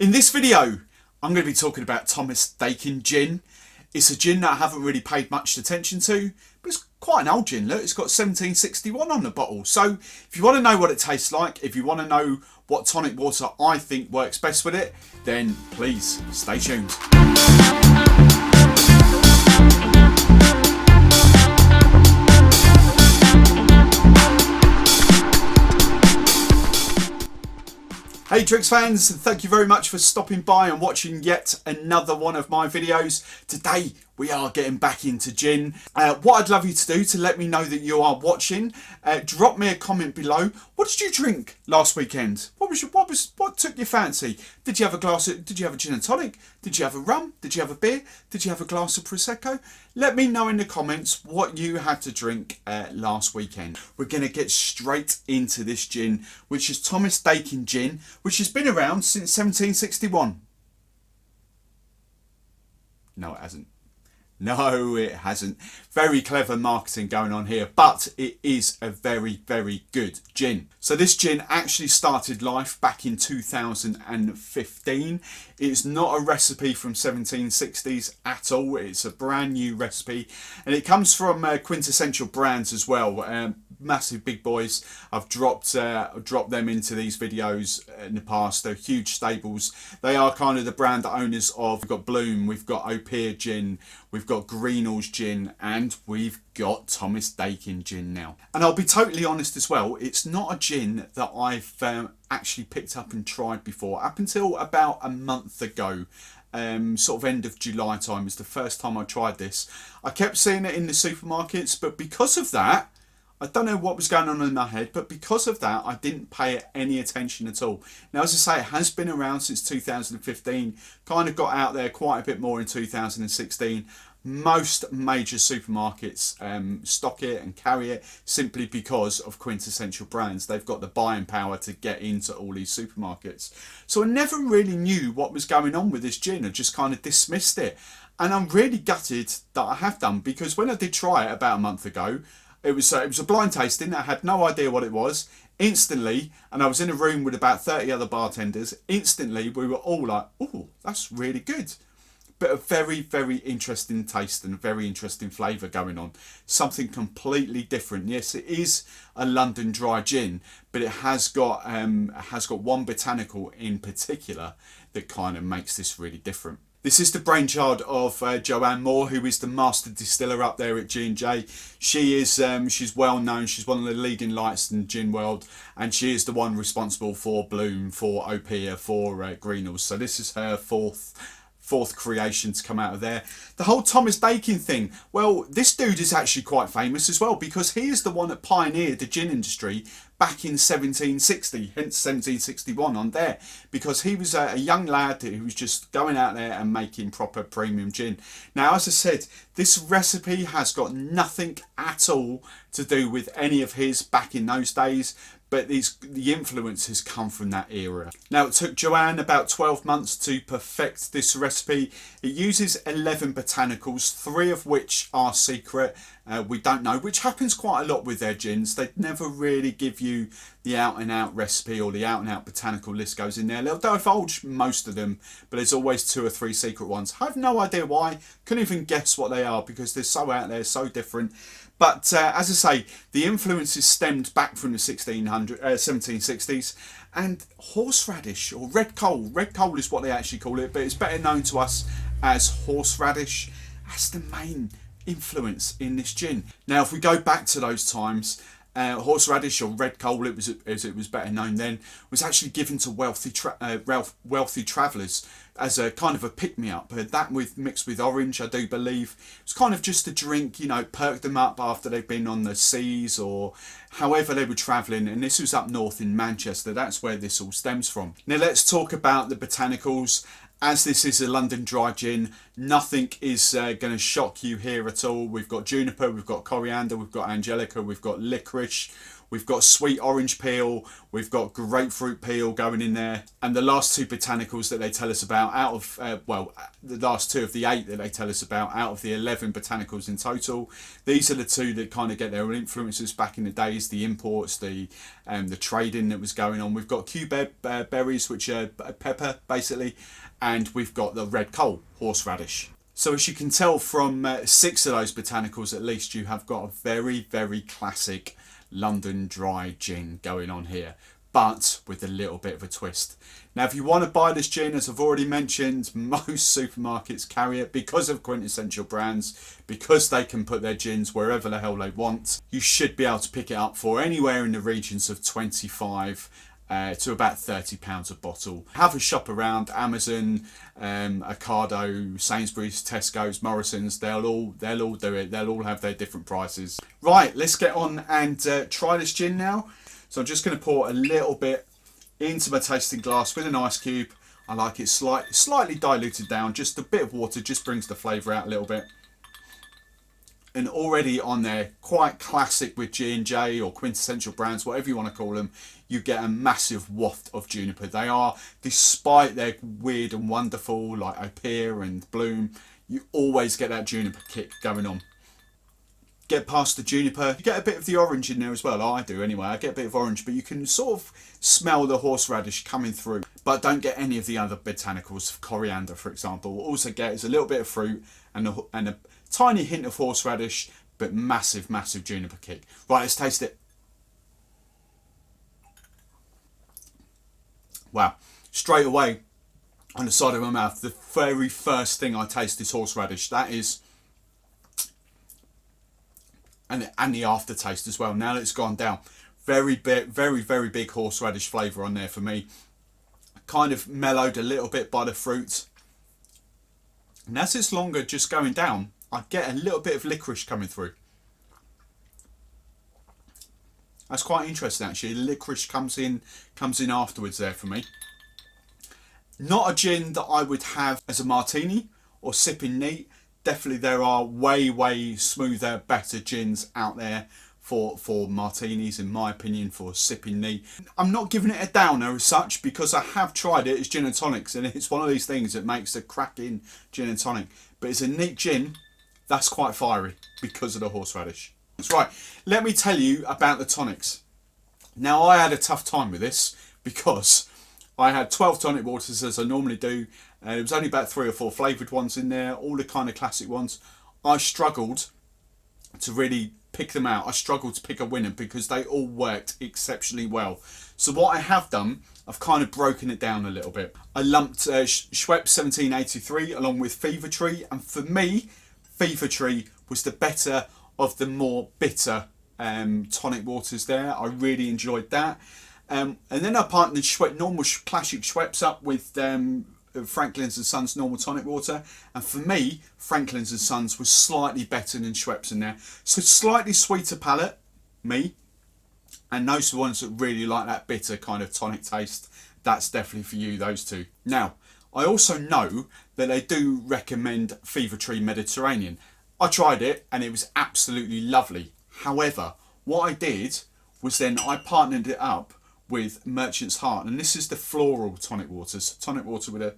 In this video, I'm going to be talking about Thomas Dakin Gin. It's a gin that I haven't really paid much attention to, but it's quite an old gin. Look, it's got 1761 on the bottle. So if you want to know what it tastes like, if you want to know what tonic water I think works best with it, then please stay tuned. Hey drinks fans, thank you very much for stopping by and watching yet another one of my videos. Today we are getting back into gin. What I'd love you to do to let me know that you are watching, drop me a comment below. What did you drink last weekend? What took your fancy? Did you have a gin and tonic? Did you have a rum? Did you have a beer? Did you have a glass of prosecco? Let me know in the comments what you had to drink last weekend. We're going to get straight into this gin, which is Thomas Dakin Gin, which has been around since 1761. No, it hasn't. No, it hasn't. Very clever marketing going on here, but it is a very, very good gin. So this gin actually started life back in 2015. It's not a recipe from 1760s at all. It's a brand new recipe, and it comes from Quintessential Brands as well. Massive big boys. I've dropped them into these videos in the past. They're huge stables. They are kind of the brand owners of, we've got Bloom, we've got Opier Gin, we've got Greenall's Gin, and we've got Thomas Dakin Gin now. And I'll be totally honest as well, it's not a gin that I've actually picked up and tried before. Up until about a month ago, sort of end of July time was the first time I tried this. I kept seeing it in the supermarkets, but because of that, I don't know what was going on in my head, but because of that, I didn't pay it any attention at all. Now, as I say, it has been around since 2015, kind of got out there quite a bit more in 2016. Most major supermarkets stock it and carry it simply because of Quintessential Brands. They've got the buying power to get into all these supermarkets. So I never really knew what was going on with this gin. I just kind of dismissed it. And I'm really gutted that I have done, because when I did try it about a month ago, it was a blind tasting. I had no idea what it was. Instantly, and I was in a room with about 30 other bartenders, instantly we were all like, oh, that's really good. But a very, very interesting taste and a very interesting flavour going on. Something completely different. Yes, it is a London dry gin, but it has got one botanical in particular that kind of makes this really different. This is the brainchild of Joanne Moore, who is the master distiller up there at G&J. She is she's well known. She's one of the leading lights in the gin world, and she is the one responsible for Bloom, for Opier, for Greenall's. So this is her fourth creation to come out of there. The whole Thomas Dakin thing, well, this dude is actually quite famous as well, because he is the one that pioneered the gin industry back in 1760, hence 1761 on there, because he was a young lad who was just going out there and making proper premium gin. Now, as I said, this recipe has got nothing at all to do with any of his back in those days, but the influence has come from that era. Now, it took Joanne about 12 months to perfect this recipe. It uses 11 botanicals, 3 of which are secret. We don't know, which happens quite a lot with their gins. They never really give you the out-and-out recipe or the out-and-out botanical list goes in there. They'll divulge most of them, but there's always 2 or 3 secret ones. I have no idea why. Couldn't even guess what they are, because they're so out there, so different. But as I say, the influences stemmed back from the 1760s, and horseradish or red coal. Red coal is what they actually call it, but it's better known to us as horseradish. That's the main influence in this gin. Now, if we go back to those times, horseradish or red coal, as it was better known then, was actually given to wealthy travellers as a kind of a pick-me-up. That mixed with orange, I do believe. It was kind of just a drink, you know, perk them up after they've been on the seas or however they were travelling. And this was up north in Manchester. That's where this all stems from. Now let's talk about the botanicals. As this is a London dry gin, nothing is going to shock you here at all. We've got juniper, we've got coriander, we've got angelica, we've got licorice, We've got sweet orange peel, we've got grapefruit peel going in there, and the last two botanicals that they tell us about out of, well, the last two of the 8 that they tell us about out of the 11 botanicals in total, these are the 2 that kind of get their influences back in the days, the imports, the trading that was going on. We've got cubeb berries, which are pepper basically, and we've got the red coal, horseradish. So as you can tell from 6 of those botanicals at least, you have got a very, very classic London dry gin going on here, but with a little bit of a twist. Now if you want to buy this gin, as I've already mentioned, most supermarkets carry it because of quintessential brands, because they can put their gins wherever the hell they want. You should be able to pick it up for anywhere in the regions of 25 to about £30 a bottle. Have a shop around Amazon, Ocado, Sainsbury's, Tesco's, Morrison's. They'll all do it. They'll all have their different prices. Right, let's get on and try this gin now. So I'm just going to pour a little bit into my tasting glass with an ice cube. I like it slightly diluted down. Just a bit of water just brings the flavour out a little bit. And already on there, quite classic with G&J or quintessential brands, whatever you want to call them, you get a massive waft of juniper. They are, despite their weird and wonderful, like Opea and Bloom, you always get that juniper kick going on. Get past the juniper, you get a bit of the orange in there as well. I do anyway, I get a bit of orange, but you can sort of smell the horseradish coming through, but don't get any of the other botanicals. Coriander, for example, what also get is a little bit of fruit and a tiny hint of horseradish, but massive, massive juniper kick. Right, let's taste it. Wow, straight away on the side of my mouth, the very first thing I taste is horseradish. That is, and the aftertaste as well. Now that it's gone down, very big horseradish flavour on there for me. Kind of mellowed a little bit by the fruit. And as it's longer just going down, I get a little bit of licorice coming through. That's quite interesting actually. Licorice comes in afterwards there for me. Not a gin that I would have as a martini or sipping neat. Definitely there are way smoother, better gins out there for martinis, in my opinion, for sipping neat. I'm not giving it a downer as such because I have tried it as gin and tonics, and it's one of these things that makes a cracking gin and tonic. But it's a neat gin, that's quite fiery because of the horseradish. That's right. Let me tell you about the tonics. Now I had a tough time with this because I had 12 tonic waters as I normally do. There was only about 3 or 4 flavoured ones in there, all the kind of classic ones. I struggled to really pick them out. I struggled to pick a winner because they all worked exceptionally well. So what I have done, I've kind of broken it down a little bit. I lumped Schweppes 1783 along with Fever Tree, and for me, Fever Tree was the better of the more bitter tonic waters there. I really enjoyed that. And then I partnered normal classic Schweppes up with Franklin's and Sons normal tonic water, and for me Franklin's and Sons was slightly better than Schweppes in there, so slightly sweeter palate, me, and those are the ones that really like that bitter kind of tonic taste. That's definitely for you, those two. Now I also know that they do recommend Fever Tree Mediterranean. I tried it and it was absolutely lovely. However, what I did was then I partnered it up with Merchant's Heart, and this is the floral tonic waters, tonic water with a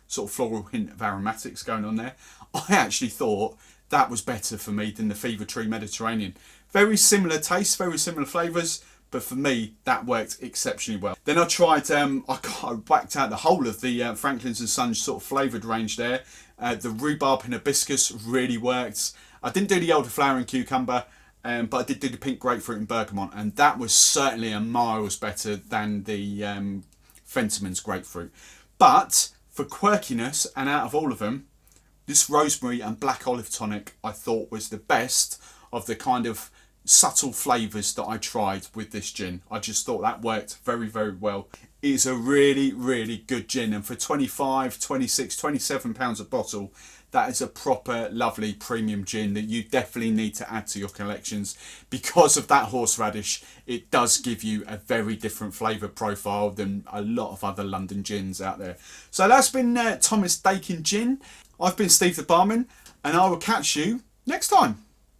sort of floral hint of aromatics going on there. I actually thought that was better for me than the Fever Tree Mediterranean. Very similar taste, very similar flavours, but for me that worked exceptionally well. Then I tried, I whacked out the whole of the Franklin's and Sons sort of flavoured range there. The rhubarb and hibiscus really worked. I didn't do the elderflower and cucumber, but I did do the pink grapefruit and bergamot, and that was certainly a miles better than the Fentimans grapefruit. But for quirkiness, and out of all of them, this rosemary and black olive tonic I thought was the best of the kind of subtle flavours that I tried with this gin. I just thought that worked very well. It is a really good gin, and for 25, 26, 27 pounds a bottle, that is a proper lovely premium gin that you definitely need to add to your collections. Because of that horseradish, it does give you a very different flavour profile than a lot of other London gins out there. So that's been Thomas Dakin Gin. I've been Steve the Barman, and I will catch you next time.